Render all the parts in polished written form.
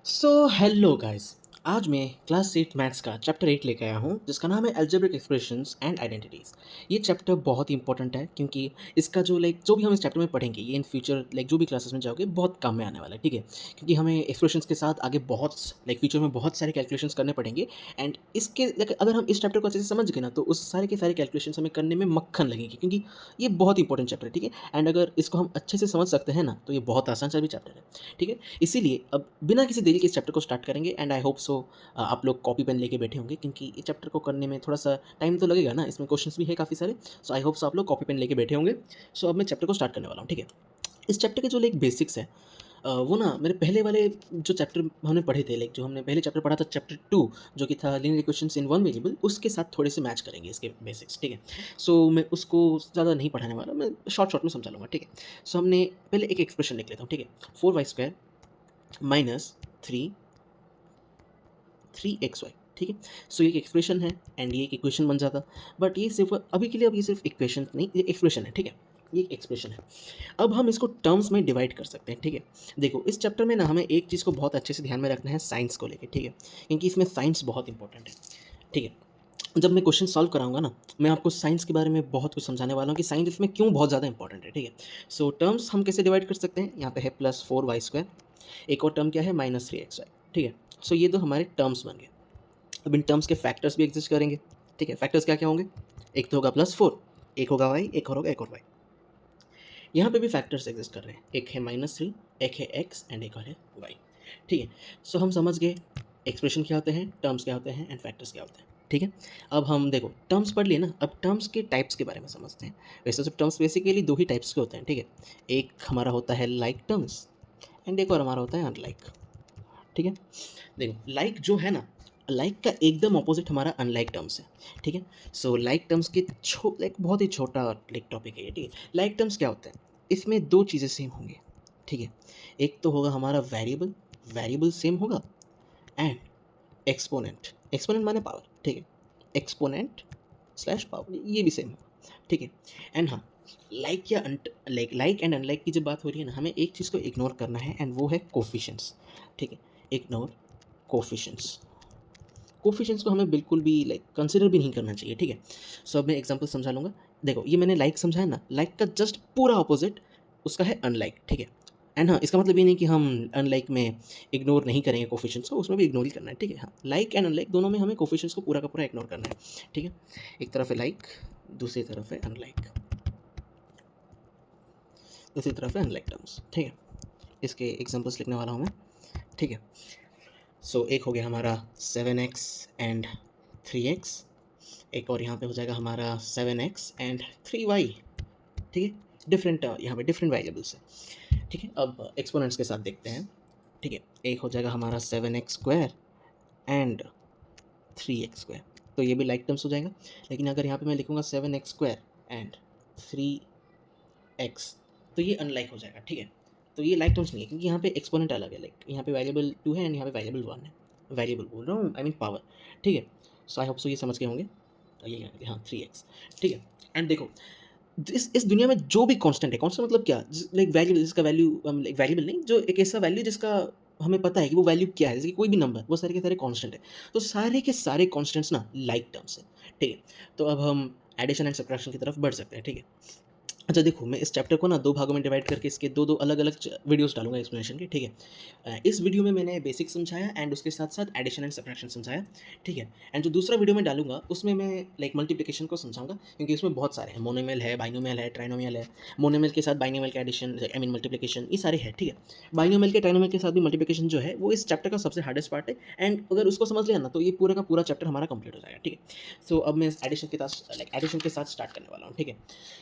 Hello guys. आज मैं class 8 maths का चैप्टर 8 लेके आया हूँ जिसका नाम है अलजेब्रिक एक्सप्रेशंस एंड आइडेंटिटीज़। ये चैप्टर बहुत ही इंपॉर्टेंट है क्योंकि इसका जो भी हम इस चैप्टर में पढ़ेंगे ये इन फ्यूचर जो भी क्लासेस में जाओगे बहुत काम में आने वाला है, ठीक है। क्योंकि हमें एक्सप्रेशंस के साथ आगे बहुत फ्यूचर में बहुत सारे कैलकुलेशंस करने पड़ेंगे। एंड इसके अगर हम इस चैप्टर को अच्छे से समझ गए ना तो उस सारे के सारे कैलकुलेशंस हमें करने में मक्खन लगेंगे, क्योंकि ये बहुत इंपॉर्टेंट चैप्टर है, ठीक है। एंड अगर इसको हम अच्छे से समझ सकते हैं ना तो ये बहुत आसान सा भी चैप्टर है, ठीक है। इसीलिए अब बिना किसी देरी के इस चैप्टर को स्टार्ट करेंगे एंड आई होप सो आप लोग कॉपी पेन लेके बैठे होंगे, क्योंकि इस चैप्टर को करने में थोड़ा सा टाइम तो लगेगा ना, इसमें क्वेश्चंस भी है काफ़ी सारे। सो आई होप सो आप लोग कॉपी पेन लेके बैठे होंगे। सो अब मैं चैप्टर को स्टार्ट करने वाला हूँ, ठीक है। इस चैप्टर के जो बेसिक्स है वो ना मेरे पहले वाले जो चैप्टर हमने पढ़े थे, जो हमने पहले चैप्टर पढ़ा था चैप्टर 2, जो कि था linear equations in one variable, उसके साथ थोड़े से मैच करेंगे इसके बेसिक्स, ठीक है। सो मैं उसको ज़्यादा नहीं पढ़ाने वाला, मैं शॉर्ट शॉर्ट में समझा लूँगा, ठीक है। सो हमने पहले एक एक्सप्रेशन लिख लेता हूँ, ठीक है। 4y² minus three x Y, ठीक है। सो ये एक एक्सप्रेशन है एंड ये एक इक्वेशन बन जाता। बट ये सिर्फ अभी के लिए, अब ये सिर्फ इक्वेशन नहीं, ये एक्सप्रेशन है, ठीक है। ये एक एक्सप्रेशन है। अब हम इसको टर्म्स में डिवाइड कर सकते हैं, ठीक है। देखो इस चैप्टर में ना हमें एक चीज़ को बहुत अच्छे से ध्यान में रखना है, साइंस को लेकर, ठीक है। क्योंकि इसमें साइंस बहुत इंपॉर्टेंट है, ठीक है। जब मैं क्वेश्चन सॉल्व कराऊंगा ना, मैं आपको साइंस के बारे में बहुत कुछ समझाने वाला हूँ कि साइंस इसमें क्यों बहुत ज़्यादा इंपॉर्टेंट है, ठीक है। सो टर्म्स हम कैसे डिवाइड कर सकते हैं, यहाँ पे है +4y², एक और टर्म क्या है -3xy, ठीक है। सो ये दो हमारे टर्म्स बन गए। अब इन टर्म्स के फैक्टर्स भी एग्जिस्ट करेंगे, ठीक है। फैक्टर्स क्या क्या होंगे, एक तो होगा +4, एक होगा y, एक और होगा एक और y। यहाँ पे भी फैक्टर्स एग्जिस्ट कर रहे हैं, एक है -3, एक है x एंड एक और है y, ठीक है। सो हम समझ गए एक्सप्रेशन क्या होते हैं, टर्म्स क्या होते हैं एंड फैक्टर्स क्या होते हैं, ठीक है। अब हम देखो टर्म्स पढ़ लिए ना, अब टर्म्स के टाइप्स के बारे में समझते हैं। वैसे तो टर्म्स बेसिकली दो ही टाइप्स के होते हैं, ठीक है। एक हमारा होता है लाइक टर्म्स एंड एक और हमारा होता है अनलाइक, ठीक है। देखो लाइक जो है ना, लाइक का एकदम ऑपोजिट हमारा अनलाइक टर्म्स है, ठीक है। सो लाइक टर्म्स के बहुत ही छोटा टॉपिक है ये, ठीक है। लाइक टर्म्स क्या होता है, इसमें दो चीज़ें सेम होंगी, ठीक है। एक तो होगा हमारा वेरिएबल, वेरिएबल सेम होगा, एंड एक्सपोनेंट, एक्सपोनेंट माने पावर, ठीक है। एक्सपोनेंट स्लैश पावर ये भी सेम होगा, ठीक है। एंड हाँ, लाइक एंड अनलाइक की जब बात हो रही है ना, हमें एक चीज़ को इग्नोर करना है एंड वो है कोफिशेंट्स, ठीक है। इग्नोर कोफिशेंट्स, कोफिशेंट्स को हमें बिल्कुल भी कंसिडर भी नहीं करना चाहिए, ठीक है। सो अब मैं एग्जांपल समझा लूँगा। देखो ये मैंने लाइक समझाया ना, लाइक का जस्ट पूरा ऑपोजिट उसका है अनलाइक, ठीक है। एंड हाँ, इसका मतलब ये नहीं कि हम अनलाइक में इग्नोर नहीं करेंगे कोफिशेंट्स को, उसमें भी इग्नोर ही करना है, ठीक है। हाँ, लाइक एंड अनलाइक दोनों में हमें कोफिशेंट्स को पूरा का पूरा इग्नोर करना है, ठीक है। एक तरफ है लाइक, दूसरी तरफ है अनलाइक, दूसरी तरफ है अनलाइक टर्म्स, ठीक है। इसके एग्जाम्पल्स लिखने वाला हूँ मैं, ठीक है। सो एक हो गया हमारा 7x एंड 3x, एक और यहाँ पे हो जाएगा हमारा 7x एंड 3y, ठीक है। डिफरेंट यहाँ पे डिफरेंट वेरिएबल्स है, ठीक है। अब एक्सपोनेंट्स के साथ देखते हैं, ठीक है। एक हो जाएगा हमारा 7x² एंड 3x², तो ये भी लाइक टर्म्स हो जाएगा। लेकिन अगर यहाँ पे मैं लिखूँगा 7x² एंड 3x, तो ये अनलाइक हो जाएगा, ठीक है। तो ये लाइक टर्म्स नहीं है, क्योंकि यहाँ पे एक्सपोनेंट अलग है, यहाँ पे वेरिएबल 2 है एंड यहाँ पे वेरिएबल 1 है। वेरिएबल बोल रहा हूँ, आई मीन पावर, ठीक है। सो आई होप सो ये समझ गए होंगे। ये हाँ 3x, ठीक है। एंड देखो इस दुनिया में जो भी कांस्टेंट है, कांस्टेंट मतलब क्या, वेरिएबल जिसका वैल्यू वेरिएबल नहीं, जो एक ऐसा वैल्यू जिसका हमें पता है कि वो वैल्यू क्या है, जैसे कि कोई भी नंबर, वो सारे के सारे कांस्टेंट है। तो सारे के सारे कांस्टेंट्स ना लाइक टर्म्स है, ठीक है। तो अब हम एडिशन एंड सब्ट्रैक्शन की तरफ बढ़ सकते हैं, ठीक है। अच्छा देखो, मैं इस चैप्टर को ना दो भागों में डिवाइड करके इसके दो दो अलग अलग वीडियोस डालूंगा एक्सप्लेनेशन के, ठीक है। इस वीडियो में मैंने बेसिक समझाया एंड उसके साथ साथ एडिशन एंड सब्ट्रैक्शन समझाया, ठीक है। एंड जो दूसरा वीडियो में डालूंगा उसमें मैं मल्टीप्लिकेशन को समझाऊंगा, क्योंकि उसमें बहुत सारे हैं, मोनोमियल है, बाइनोमियल है, ट्राइनोमियल है। मोनोमियल के साथ बाइनोमियल का एडिशन, आई मीन मल्टीप्लिकेशन, ये सारे हैं, ठीक है। बाइनोमियल के ट्राइनोमियल के साथ भी मल्टीप्लिकेशन जो है वो इस चैप्टर का सबसे हार्डेस्ट पार्ट है। एंड अगर उसको समझ लिया ना तो ये पूरा का पूरा चैप्टर हमारा कंप्लीट हो जाएगा, ठीक है। सो अब मैं एडिशन के साथ स्टार्ट करने वाला हूँ, ठीक है।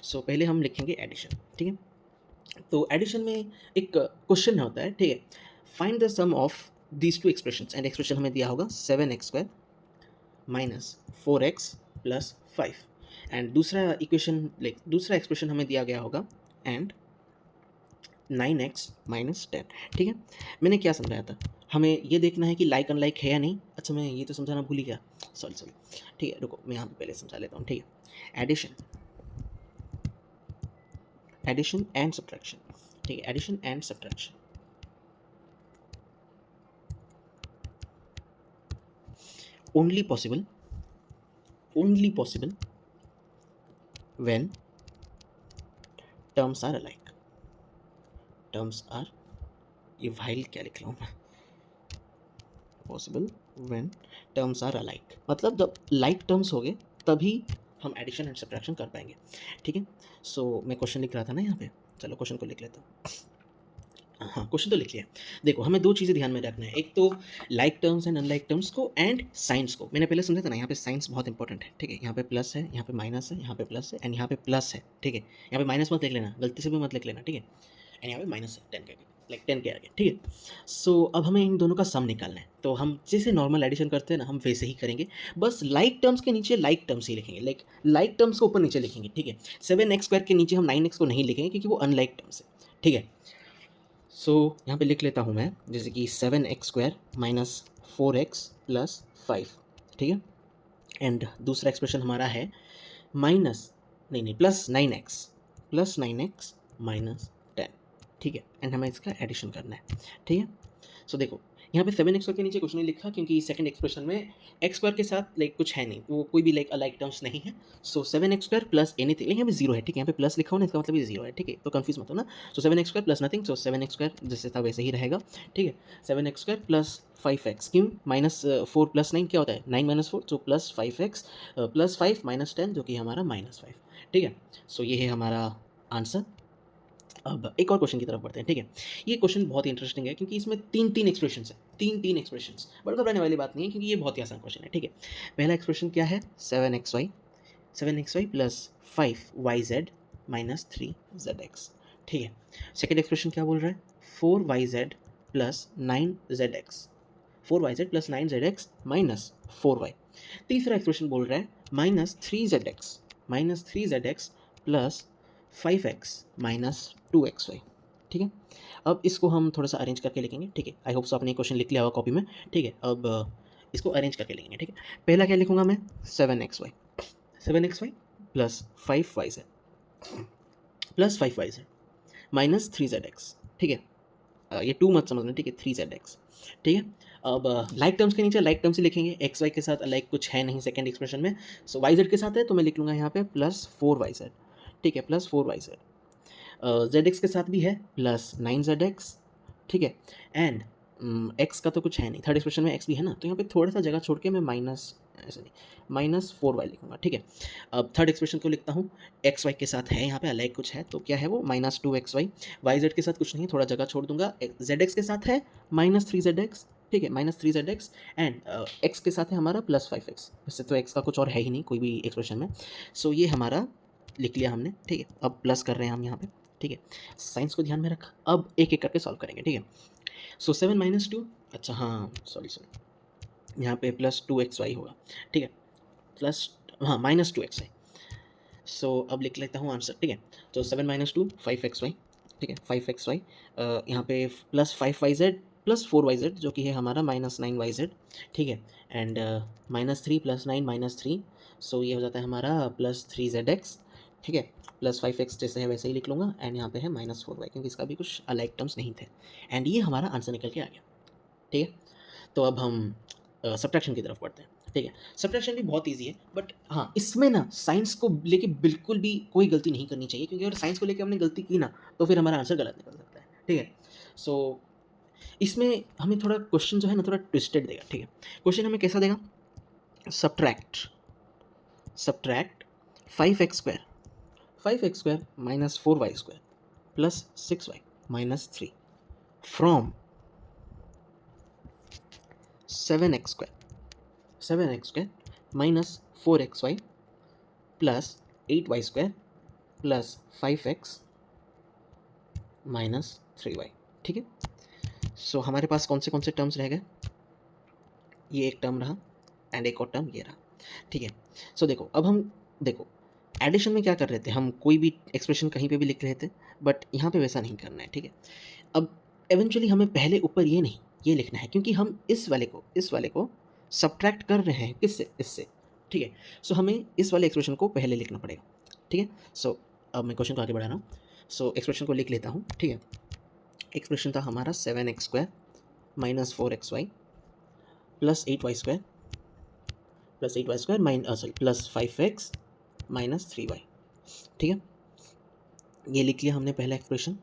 सो पहले हम लिखेंगे एडिशन, ठीक है। तो एडिशन में एक क्वेश्चन होता है, ठीक है। Find the sum of these two expressions, and expression हमें दिया होगा 7x² minus 4x plus 5, and दूसरा इक्वेशन दूसरा एक्सप्रेशन हमें दिया गया होगा एंड 9x माइनस 10, ठीक है। मैंने क्या समझाया था, हमें ये देखना है कि लाइक अनलाइक है या नहीं। अच्छा मैं ये तो समझाना भूल ही गया, सॉरी सॉरी, ठीक है। रुको मैं यहाँ पे पहले समझा लेता हूँ, ठीक है। एडिशन, एडिशन एंड सब्ट्रैक्शन, ठीक है। Addition and subtraction, only possible when terms are alike, terms are, ये वाइल क्या लिख रहा हूँ मैं, possible when terms are alike, मतलब जब लाइक टर्म्स हो गए तभी हम एडिशन एंड सब्ट्रैक्शन कर पाएंगे, ठीक है। सो मैं क्वेश्चन लिख रहा था ना यहाँ पे, चलो क्वेश्चन को लिख लेता हूँ। हाँ, क्वेश्चन तो लिख लिया। देखो, हमें दो चीज़ें ध्यान में रखना है, एक तो like terms and unlike terms को एंड साइंस को। मैंने पहले समझा था ना, यहाँ पे साइंस बहुत इंपॉर्टेंट है, ठीक है। यहाँ पे प्लस है, यहाँ पे माइनस है, यहाँ पे प्लस है एंड यहाँ पे प्लस है, ठीक है। यहाँ पे माइनस मत लिख लेना, गलती से भी मत लिख लेना, ठीक है। एंड यहाँ पे माइनस है 10 के आगे, लाइक 10 के आगे, ठीक है। सो अब हमें इन दोनों का सम निकालना है, तो हम जैसे नॉर्मल एडिशन करते हैं ना, हम वैसे ही करेंगे, बस लाइक टर्म्स के नीचे लाइक टर्म्स ही लिखेंगे, लाइक टर्म्स को ऊपर नीचे लिखेंगे, ठीक है। 7x² के नीचे हम 9x को नहीं लिखेंगे क्योंकि वो अनलाइक टर्म्स है, ठीक है। सो यहाँ पे लिख लेता हूँ मैं, जैसे कि 7x² माइनस 4x प्लस 5, ठीक है। एंड दूसरा एक्सप्रेशन हमारा है माइनस, नहीं प्लस 9x माइनस 10, ठीक है। एंड हमें इसका एडिशन करना है, ठीक है। सो देखो, यहाँ पे 7x² के नीचे कुछ नहीं लिखा क्योंकि सेकंड एक्सप्रेशन में x² के साथ लाइक कुछ है नहीं, वो कोई भी लाइक अलाइक टर्म्स नहीं है। सो 7x² प्लस एनीथिंग, यहाँ पे जीरो है, ठीक है। यहाँ पे प्लस लिखा हो ना, इसका मतलब ये जीरो है, ठीक है, तो कंफ्यूज मत हो ना। सो 7x² प्लस नथिंग, सो 7x² जैसे था वैसे ही रहेगा, ठीक है। 7x² प्लस 5x, क्यों, माइनस 4 प्लस 9 क्या होता है, 9 माइनस 4, तो प्लस 5x प्लस 5 माइनस 10 जो कि हमारा -5, ठीक है। सो ये है हमारा आंसर। अब एक और क्वेश्चन की तरफ बढ़ते हैं, ठीक है। ये क्वेश्चन बहुत ही इंटरेस्टिंग है क्योंकि इसमें तीन एक्सप्रेशंस हैं, तीन एक्सप्रेशंस, बट घबराने वाली बात नहीं है क्योंकि ये बहुत ही आसान क्वेश्चन है, ठीक है। पहला एक्सप्रेशन क्या है, 7xy plus 5yz minus 3zx, ठीक है। सेकेंड एक्सप्रेशन क्या बोल रहा है, 4yz plus 9zx, 4yz plus 9zx minus 4y। तीसरा एक्सप्रेशन बोल रहा है -3zx plus 5x minus 2xy, ठीक है। अब इसको हम थोड़ा सा अरेंज करके लिखेंगे, ठीक है। आई होप सो आपने क्वेश्चन लिख लिया होगा कॉपी में, ठीक है। अब इसको अरेंज करके लिखेंगे, ठीक है। पहला क्या लिखूंगा मैं, 7xy plus 5yz plus 5yz minus 3zx, ठीक है। ये 2 मत समझना, ठीक है, 3zx, ठीक है। अब लाइक टर्म्स के नीचे लाइक टर्म्स ही लिखेंगे, एक्स वाई के साथ लाइक कुछ है नहीं सेकंड एक्सप्रेशन में, सो वाई जेड के साथ है तो मैं लिख लूँगा यहाँ पे प्लस 4yz, ठीक है, प्लस 4yz। जेड एक्स के साथ भी है प्लस 9zx, ठीक है। एंड एक्स का तो कुछ है नहीं, थर्ड एक्सप्रेशन में एक्स भी है ना, तो यहाँ पे थोड़ा सा जगह छोड़ के मैं माइनस, ऐसे नहीं, -4y लिखूँगा, ठीक है। अब थर्ड एक्सप्रेशन को लिखता हूँ, एक्स वाई के साथ है यहाँ पे अलाइक कुछ है, तो क्या है वो -2xy, वाई जेड के साथ कुछ नहीं, थोड़ा जगह छोड़ दूंगा, जेड एक्स के साथ है -3zx, ठीक है, -3zx एंड एक्स के साथ है हमारा +5x, वैसे तो एक्स का कुछ और है ही नहीं कोई भी एक्सप्रेशन में। सो ये हमारा लिख लिया हमने, ठीक है। अब प्लस कर रहे हैं हम यहाँ पे, ठीक है। साइंस को ध्यान में रखा, अब एक एक करके सॉल्व करेंगे, ठीक है। सो 7 - 2, अच्छा हाँ सॉरी, यहाँ पे +2xy होगा, ठीक है, प्लस, हाँ -2xy। सो अब लिख लेता हूँ आंसर, ठीक है। तो 7 - 2 5xy, ठीक है, 5xy, यहाँ पे प्लस 5yz प्लस 4yz जो कि है हमारा -9yz, ठीक है। एंड -3 + 9 -3, सो ये हो जाता है हमारा +3zx, ठीक है। प्लस 5x जैसे है वैसे ही लिख लूँगा एंड यहाँ पे है -4y क्योंकि इसका भी कुछ अलाइक टर्म्स नहीं थे, एंड ये हमारा आंसर निकल के आ गया, ठीक है। तो अब हम सब्ट्रैक्शन की तरफ बढ़ते हैं, ठीक है। सब्ट्रैक्शन भी बहुत ईजी है, बट हाँ इसमें ना साइंस को लेके बिल्कुल भी कोई गलती नहीं करनी चाहिए क्योंकि अगर साइंस को लेके हमने गलती की ना तो फिर हमारा आंसर गलत निकल सकता है, ठीक है। सो इसमें हमें थोड़ा क्वेश्चन जो है ना थोड़ा ट्विस्टेड देगा, ठीक है। क्वेश्चन हमें कैसा देगा, subtract 5x² minus 4y² plus 6y minus 3 from 7x² minus 4xy plus 8y² plus 5x minus 3y, ठीक है। सो हमारे पास कौन से टर्म्स रह गए, ये एक टर्म रहा एंड एक और टर्म ये रहा, ठीक है। सो देखो, अब हम देखो एडिशन में क्या कर रहे थे, हम कोई भी एक्सप्रेशन कहीं पे भी लिख रहे थे, बट यहाँ पे वैसा नहीं करना है, ठीक है। अब एवेंचुअली हमें पहले ऊपर ये नहीं, ये लिखना है क्योंकि हम इस वाले को सब्ट्रैक्ट कर रहे हैं किससे, इससे, ठीक है। सो हमें इस वाले एक्सप्रेशन को पहले लिखना पड़ेगा, ठीक है। सो अब मैं क्वेश्चन को आगे बढ़ा रहा हूँ, सो एक्सप्रेशन को लिख लेता हूँ, ठीक है। एक्सप्रेशन था हमारा 7x² minus 4xy plus 8y² plus 8y² plus 5x minus 3y। ठीक है, ये लिख लिया हमने पहला एक्सप्रेशन।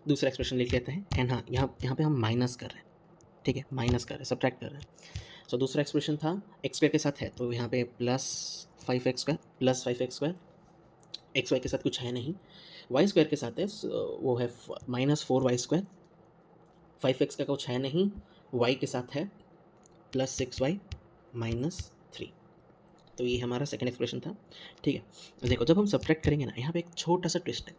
दूसरा एक्सप्रेशन लिख लेते हैं, एंड हाँ यहाँ पे हम माइनस कर रहे हैं, ठीक है, माइनस कर रहे हैं, सब्ट्रैक्ट कर रहे हैं। सो दूसरा एक्सप्रेशन था x² के साथ है, तो यहाँ पे plus 5x² plus 5x², x Y के साथ कुछ है नहीं, y² के साथ है, वो है माइनस 4y², 5x का कुछ है नहीं, y के साथ है प्लस 6y माइनस 3। तो ये हमारा सेकंड एक्सप्रेशन था। ठीक है, देखो जब हम सब्ट्रैक्ट करेंगे ना, यहाँ पे एक छोटा सा ट्विस्ट है,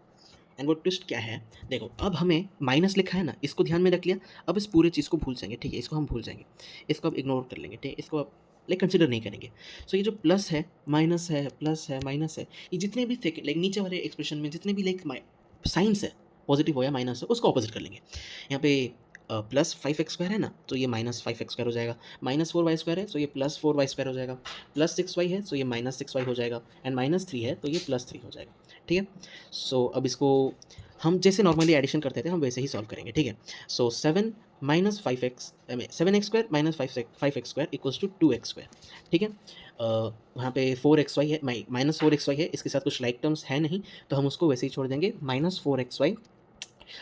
एंड वो ट्विस्ट क्या है, देखो अब हमें माइनस लिखा है ना, इसको ध्यान में रख लिया, अब इस पूरे चीज़ को भूल जाएंगे, ठीक है, इसको हम भूल जाएंगे, इसको अब इग्नोर कर लेंगे, ठीक है, इसको अब लाइक कंसिडर नहीं करेंगे। सो ये जो प्लस है, माइनस है, प्लस है, माइनस है, ये जितने भी थे लाइक नीचे वाले एक्सप्रेशन में जितने भी लाइक साइंस है, पॉजिटिव हो या माइनस हो, उसको ऑपोजिट कर लेंगे। यहाँ पे प्लस 5x² है ना, तो ये माइनस 5x² हो जाएगा, माइनस 4y² है, तो ये प्लस 4y² हो जाएगा, प्लस 6y है, तो ये माइनस 6y हो जाएगा, एंड माइनस 3 है, तो ये प्लस 3 हो जाएगा। ठीक है, सो अब इसको हम जैसे नॉर्मली एडिशन करते थे हम वैसे ही सॉल्व करेंगे। ठीक है, so 7 minus 7x² minus 5x² equals to 2x²। ठीक है, वहाँ पे 4xy है, माइनस 4xy है, इसके साथ कुछ लाइक टर्म्स है नहीं, तो हम उसको वैसे ही छोड़ देंगे, minus 4xy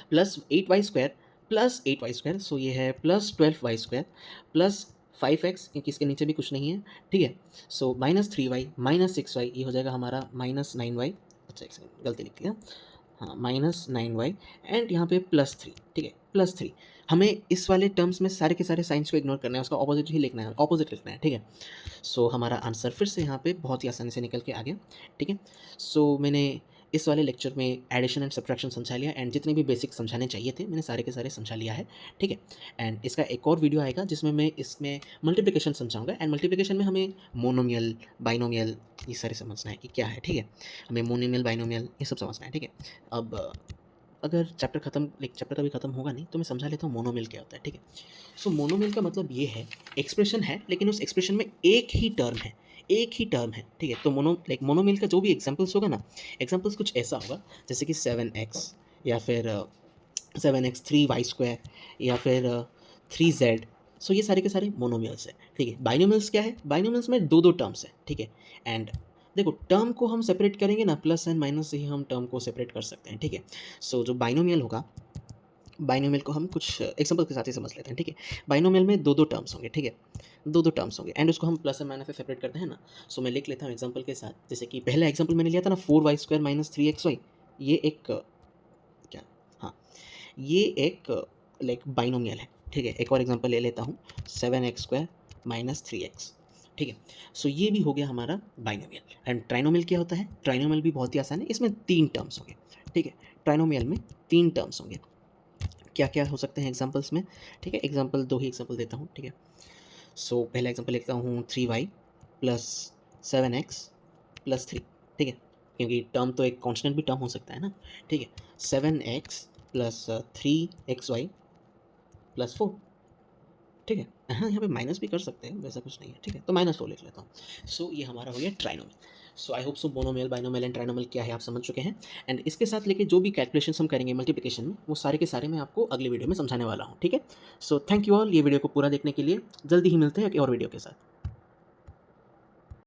plus 8y² plus 8y², सो ये है प्लस 12y² प्लस 5x, क्योंकि इसके नीचे भी कुछ नहीं है। ठीक है, so minus 3y minus 6y, ये हो जाएगा हमारा माइनस 9y। अच्छा एक सेकंड, गलती लिख लिया, हाँ माइनस 9y, एंड यहाँ पे प्लस 3। ठीक है, प्लस 3, हमें इस वाले टर्म्स में सारे के सारे साइंस को इग्नोर करना है, उसका ऑपोजिट ही लिखना है, ऑपोजिट लिखना है। ठीक है, सो हमारा आंसर फिर से यहाँ पे बहुत ही आसानी से निकल के आ गया। ठीक है, सो मैंने इस वाले लेक्चर में एडिशन एंड सब्ट्रैक्शन समझा लिया, एंड जितने भी बेसिक समझाने चाहिए थे मैंने सारे के सारे समझा लिया है। ठीक है, एंड इसका एक और वीडियो आएगा जिसमें मैं इसमें मल्टीप्लिकेशन समझाऊंगा, एंड मल्टीप्लिकेशन में हमें मोनोमियल, बाइनोमियल, ये सारे समझना है कि क्या है। ठीक है, हमें मोनोमियल, बाइनोमियल ये सब समझना है। ठीक है, अब अगर चैप्टर कभी ख़त्म होगा नहीं तो मैं समझा लेता हूँ मोनोमियल क्या होता है। ठीक है, सो मोनोमियल का मतलब ये है, एक्सप्रेशन है लेकिन उस एक्सप्रेशन में एक ही टर्म है, एक ही टर्म है। ठीक है, तो मोनोमियल का जो भी एग्जांपल्स होगा ना, एग्जांपल्स कुछ ऐसा होगा जैसे कि 7x या फिर 7x 3y² या फिर 3z। सो ये सारे के सारे मोनोमियल्स है। ठीक है, बाइनोमियल्स क्या है, बाइनोमियल्स में दो दो टर्म्स है। ठीक है, एंड देखो टर्म को हम सेपरेट करेंगे ना, प्लस एंड माइनस से ही हम टर्म को सेपरेट कर सकते हैं। ठीक है, सो जो बाइनोमियल होगा, बाइनोमियल को हम कुछ एग्जांपल के साथ ही समझ लेते हैं। ठीक है, बाइनोमियल में दो दो टर्म्स होंगे। ठीक है, दो दो टर्म्स होंगे, एंड उसको हम प्लस एंड माइनस से सेपरेट करते हैं ना। सो मैं लिख लेता हूँ एग्जांपल के साथ, जैसे कि पहला एग्जांपल मैंने लिया था ना, 4y² माइनस 3xy, ये एक क्या, हाँ ये एक लाइक बाइनोमियल है। ठीक है, एक और एग्जांपल ले लेता हूँ, 7x² माइनस 3x। ठीक है, सो ये भी हो गया हमारा बाइनोमियल। एंड ट्राइनोमियल क्या होता है, ट्राइनोमियल भी बहुत ही आसान है, इसमें 3 टर्म्स होंगे। ठीक है, ट्राइनोमियल में 3 टर्म्स होंगे। क्या क्या हो सकते हैं एग्जांपल्स में। ठीक है, एग्जांपल 2 ही एग्जांपल देता हूँ। ठीक है, सो पहला एग्जांपल लिखता हूँ 3y प्लस 7x प्लस 3। ठीक है, क्योंकि टर्म तो एक कांस्टेंट भी टर्म हो सकता है ना। ठीक है, 7x प्लस 3xy प्लस 4। ठीक है, हाँ यहाँ पे माइनस भी कर सकते हैं, वैसा कुछ नहीं है। ठीक है, तो -4 लिख लेता हूँ। सो ये हमारा हो गया trinomial. So I hope so monomial, binomial and trinomial क्या है आप समझ चुके हैं। एंड इसके साथ लेके जो भी कैलकुलेशन हम करेंगे मल्टीप्लिकेशन में, वो सारे के सारे मैं आपको अगले वीडियो में समझाने वाला हूँ। ठीक है, सो थैंक यू ऑल ये वीडियो को पूरा देखने के लिए। जल्दी ही मिलते हैं एक और वीडियो के साथ।